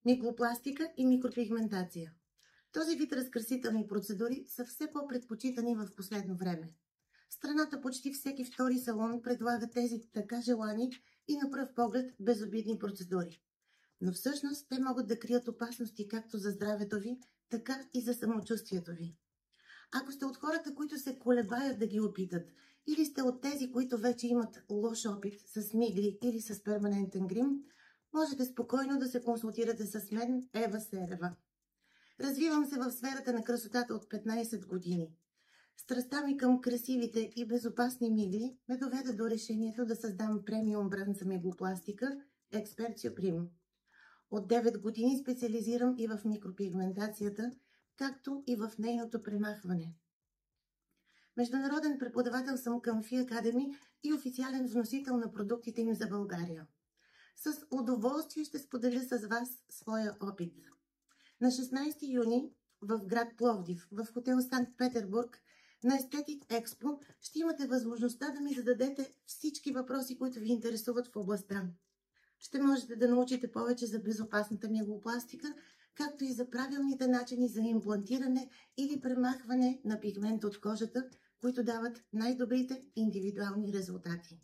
Микропластика и микропигментация. Този вид разкрасителни процедури са все по-предпочитани в последно време. В страната почти всеки втори салон предлага тези така желани и на пръв поглед безобидни процедури. Но всъщност те могат да крият опасности както за здравето ви, така и за самочувствието ви. Ако сте от хората, които се колебаят да ги опитат, или сте от тези, които вече имат лош опит с мигли или с перманентен грим, можете спокойно да се консултирате с мен, Ева Серева. Развивам се в сферата на красотата от 15 години. Страстта ми към красивите и безопасни мигли ме доведе до решението да създам премиум бранд за миглопластика Expert Supreme. От 9 години специализирам и в микропигментацията, както и в нейното премахване. Международен преподавател съм към FI Academy и официален вносител на продуктите им за България. С удоволствие ще споделя с вас своя опит. На 16 юни в град Пловдив, в хотел Санкт-Петербург, на Aesthetic Expo ще имате възможността да ми зададете всички въпроси, които ви интересуват в областта. Ще можете да научите повече за безопасната миглопластика, както и за правилните начини за имплантиране или премахване на пигмент от кожата, които дават най-добрите индивидуални резултати.